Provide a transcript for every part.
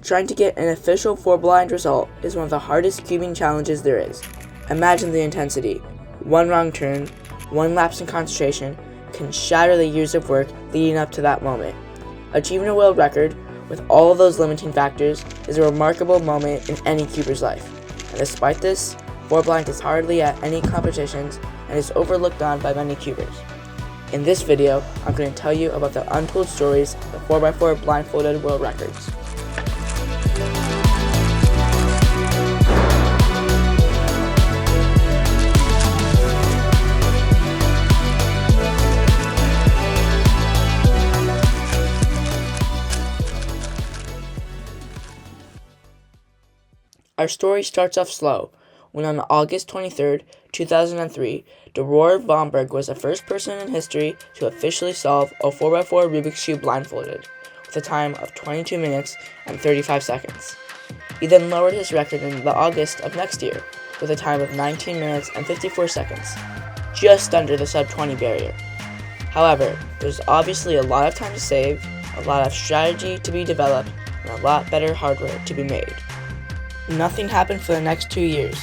Trying to get an official 4-blind result is one of the hardest cubing challenges there is. Imagine the intensity. One wrong turn, one lapse in concentration can shatter the years of work leading up to that moment. Achieving a world record with all of those limiting factors is a remarkable moment in any cuber's life. And despite this, 4-blind is hardly at any competitions and is overlooked on by many cubers. In this video, I'm going to tell you about the untold stories of 4x4 blindfolded world records. Our story starts off slow, when on August 23, 2003, Roar Vomberg was the first person in history to officially solve a 4x4 Rubik's Cube blindfolded, with a time of 22 minutes and 35 seconds. He then lowered his record in the August of next year, with a time of 19 minutes and 54 seconds, just under the sub-20 barrier. However, there's obviously a lot of time to save, a lot of strategy to be developed, and a lot better hardware to be made. Nothing happened for the next 2 years.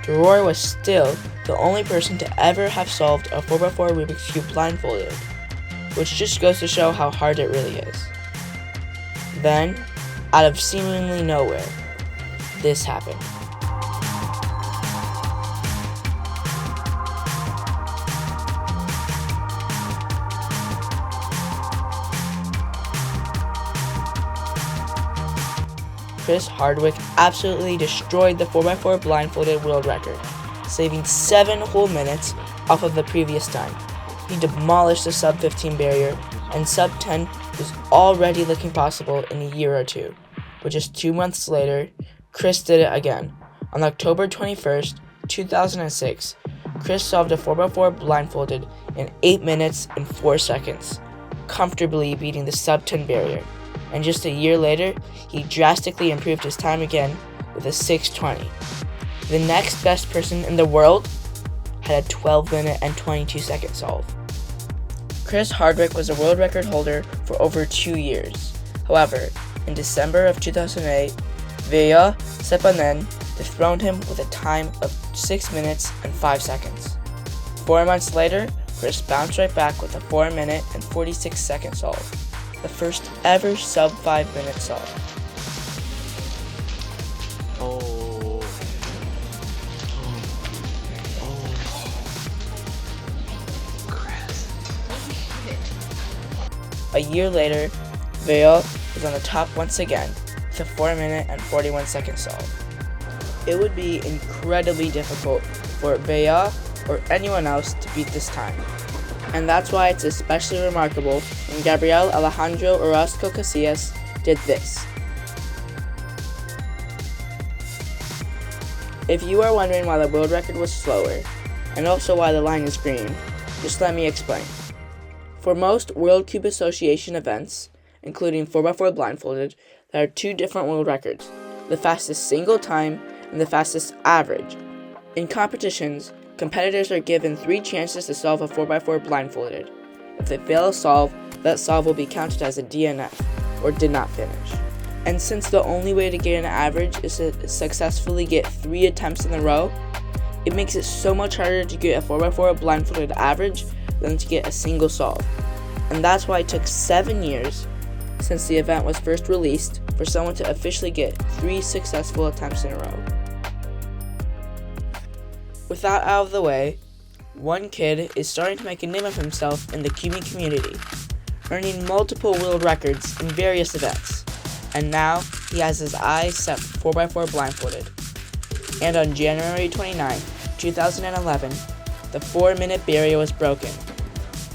Roar was still the only person to ever have solved a 4x4 Rubik's Cube blindfolded, which just goes to show how hard it really is. Then, out of seemingly nowhere, this happened. Chris Hardwick absolutely destroyed the 4x4 blindfolded world record, saving 7 whole minutes off of the previous time. He demolished the sub-15 barrier, and sub-10 was already looking possible in a year or two. But just 2 months later, Chris did it again. On October 21st, 2006, Chris solved a 4x4 blindfolded in 8 minutes and 4 seconds, comfortably beating the sub-10 barrier. And just a year later, he drastically improved his time again with a 6:20. The next best person in the world had a 12-minute and 22-second solve. Chris Hardwick was a world record holder for over 2 years. However, in December of 2008, Sheppard dethroned him with a time of 6 minutes and 5 seconds. 4 months later, Chris bounced right back with a 4-minute and 46-second solve. The first ever sub-5 minute solve. Chris. A year later, Veo was on the top once again with a 4-minute and 41-second solve. It would be incredibly difficult for Veo or anyone else to beat this time. And that's why it's especially remarkable when Gabriel Alejandro Orozco Casillas did this. If you are wondering why the world record was slower, and also why the line is green, just let me explain. For most World Cube Association events, including 4x4 blindfolded, there are 2 different world records, the fastest single time and the fastest average. In competitions, competitors are given 3 chances to solve a 4x4 blindfolded. If they fail to solve, that solve will be counted as a DNF, or did not finish. And since the only way to get an average is to successfully get 3 attempts in a row, it makes it so much harder to get a 4x4 blindfolded average than to get a single solve. And that's why it took 7 years since the event was first released for someone to officially get 3 successful attempts in a row. With that out of the way, one kid is starting to make a name of himself in the cubing community, earning multiple world records in various events, and now he has his eyes set for 4x4 blindfolded. And on January 29, 2011, the 4-minute barrier was broken,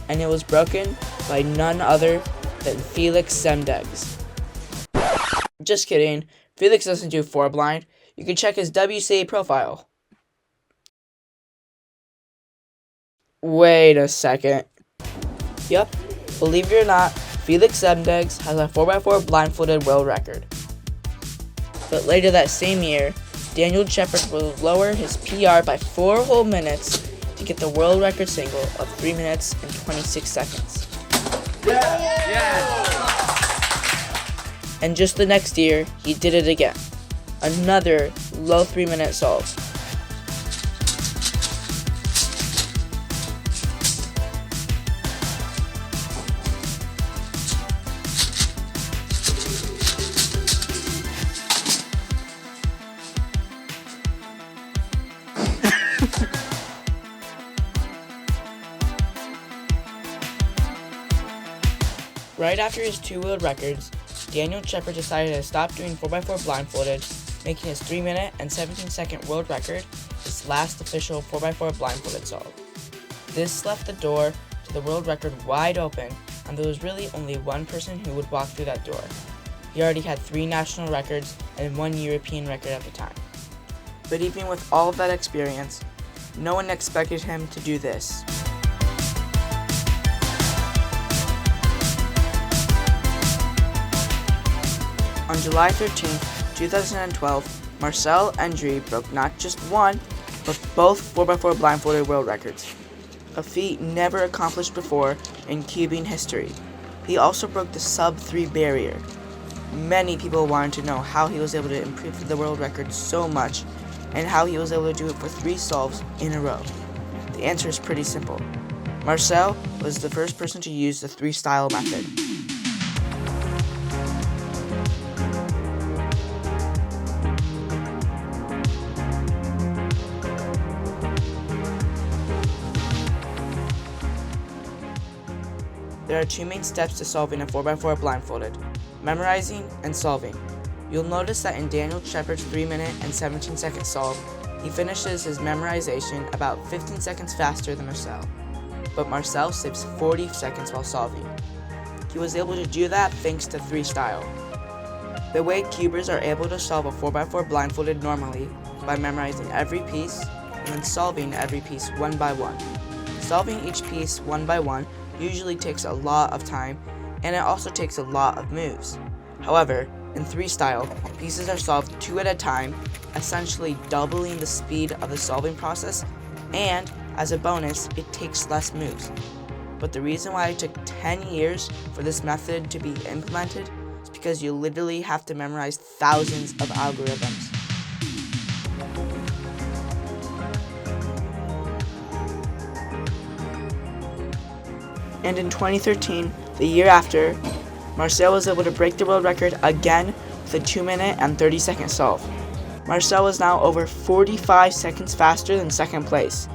and it was broken by none other than Felix and Daniel. Just kidding, Felix doesn't do 4-blind. You can check his WCA profile. Wait a second. Yup, believe it or not, Felix and Daniel has a 4x4 blindfolded world record. But later that same year, Stanley Chapel will lower his PR by 4 whole minutes to get the world record single of 3 minutes and 26 seconds. Yeah! And just the next year, he did it again. Another low 3-minute solve. Right after his 2 world records, Daniel Sheppard decided to stop doing 4x4 blindfolded, making his 3-minute and 17-second world record his last official 4x4 blindfolded solve. This left the door to the world record wide open, and there was really only one person who would walk through that door. He already had 3 national records and 1 European record at the time. But even with all of that experience, no one expected him to do this. On July 13, 2012, Marcel Endry broke not just one, but both 4x4 blindfolded world records, a feat never accomplished before in cubing history. He also broke the sub-3 barrier. Many people wanted to know how he was able to improve the world record so much, and how he was able to do it for 3 solves in a row. The answer is pretty simple. Marcel was the first person to use the 3-style method. There are 2 main steps to solving a 4x4 blindfolded: memorizing and solving. You'll notice that in Daniel Sheppard's 3-minute and 17-second solve, he finishes his memorization about 15 seconds faster than Marcel. But Marcel saves 40 seconds while solving. He was able to do that thanks to 3-style. The way cubers are able to solve a 4x4 blindfolded normally by memorizing every piece and then solving every piece one by one. Solving each piece one by one usually takes a lot of time, and it also takes a lot of moves. However, in 3-style, pieces are solved 2 at a time, essentially doubling the speed of the solving process, and as a bonus, it takes less moves. But the reason why it took 10 years for this method to be implemented is because you literally have to memorize thousands of algorithms. And in 2013, the year after, Marcel was able to break the world record again with a 2-minute and 30-second solve. Marcel was now over 45 seconds faster than second place.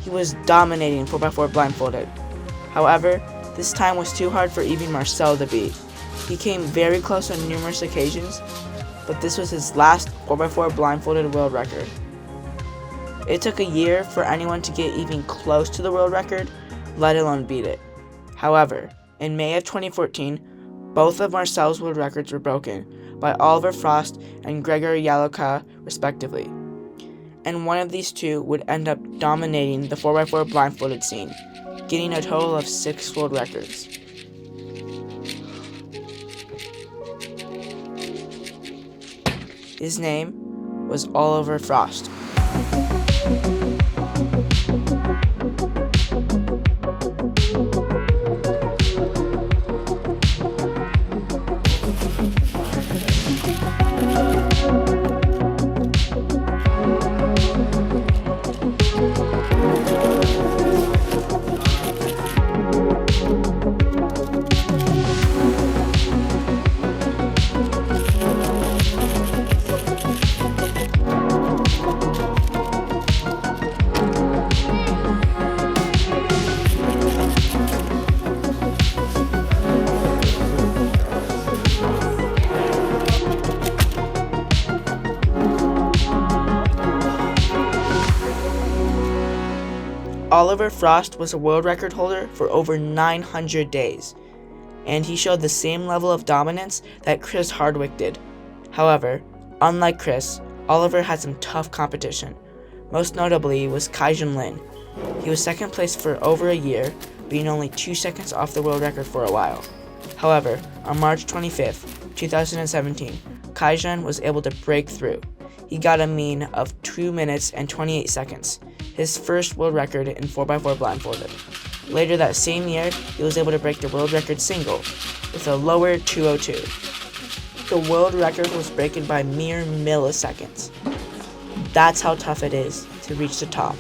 He was dominating 4x4 blindfolded. However, this time was too hard for even Marcel to beat. He came very close on numerous occasions, but this was his last 4x4 blindfolded world record. It took a year for anyone to get even close to the world record, let alone beat it. However, in May of 2014, both of Marcel's world records were broken by Oliver Frost and Gregor Yaloka, respectively. And one of these 2 would end up dominating the 4x4 blindfolded scene, getting a total of 6 world records. His name was Oliver Frost. Oliver Frost was a world record holder for over 900 days, and he showed the same level of dominance that Chris Hardwick did. However, unlike Chris, Oliver had some tough competition. Most notably was Kaijun Lin. He was second place for over a year, being only 2 seconds off the world record for a while. However, on March 25th, 2017, Kaijun was able to break through. He got a mean of 2 minutes and 28 seconds, his first world record in 4x4 blindfolded. Later that same year, he was able to break the world record single with a lower 2:02. the world record was broken by mere milliseconds. That's how tough it is to reach the top.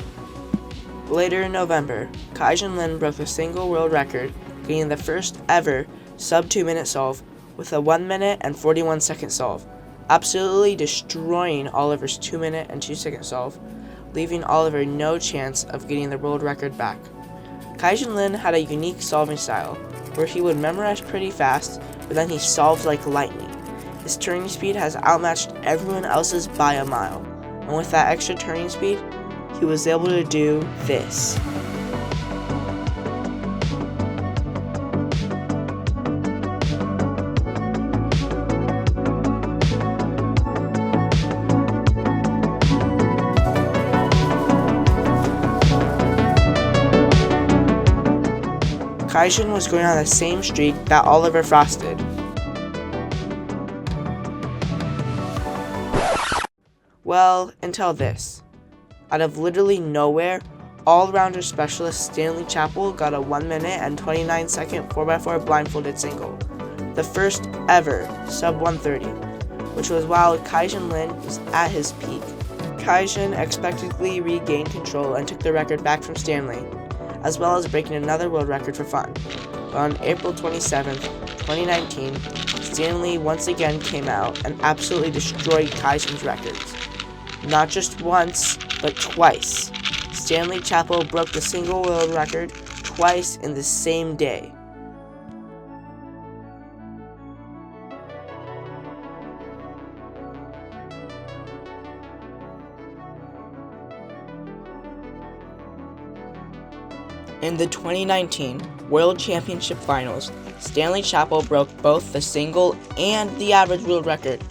Later in November, Kaijun broke the single world record, getting the first ever sub 2 minute solve with a 1 minute and 41 second solve, absolutely destroying Oliver's 2 minute and 2 second solve, leaving Oliver no chance of getting the world record back. Kaijun had a unique solving style, where he would memorize pretty fast, but then he solved like lightning. His turning speed has outmatched everyone else's by a mile, and with that extra turning speed, he was able to do this. Kaijun was going on the same streak that Oliver Frost did. Well, until this. Out of literally nowhere, all-rounder specialist Stanley Chapel got a 1 minute and 29 second 4x4 blindfolded single, the first ever sub 130, which was while Kaijun was at his peak. Kaijun unexpectedly regained control and took the record back from Stanley, as well as breaking another world record for fun. But on April 27, 2019, Stanley once again came out and absolutely destroyed Kaijun's records. Not just once, but twice. Stanley Chapel broke the single world record twice in the same day. In the 2019 World Championship Finals, Stanley Chapel broke both the single and the average world record,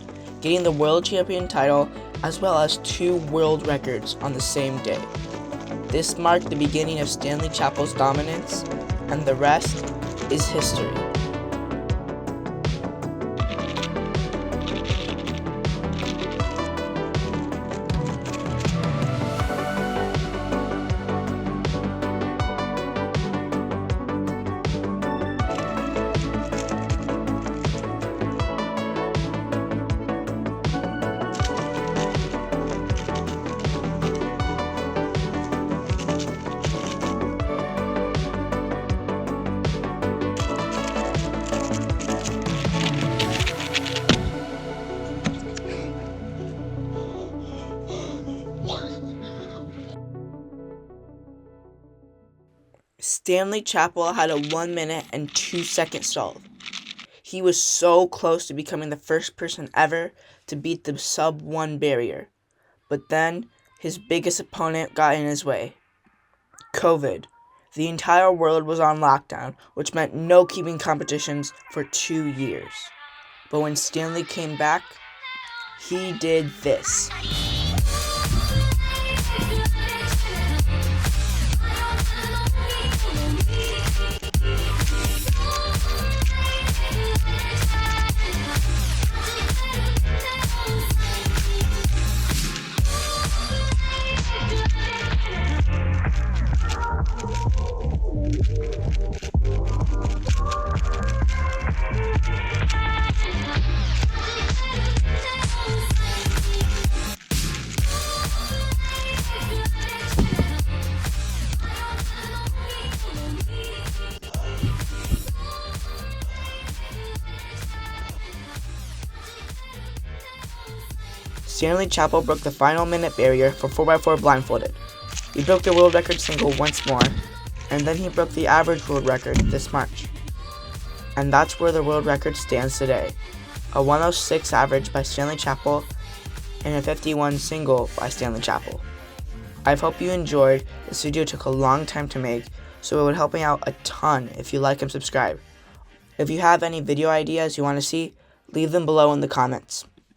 getting the world champion title as well as 2 world records on the same day. This marked the beginning of Stanley Chapel's dominance, and the rest is history. Stanley Chapel had a 1 minute and 2 second solve. He was so close to becoming the first person ever to beat the sub 1 barrier. But then, his biggest opponent got in his way. COVID. The entire world was on lockdown, which meant no keeping competitions for 2 years. But when Stanley came back, he did this. Stanley Chapel broke the final minute barrier for 4x4 blindfolded. He broke the world record single once more, and then he broke the average world record this March. And that's where the world record stands today. A 106 average by Stanley Chapel and a 51 single by Stanley Chapel. I hope you enjoyed. This video took a long time to make, so it would help me out a ton if you like and subscribe. If you have any video ideas you want to see, leave them below in the comments.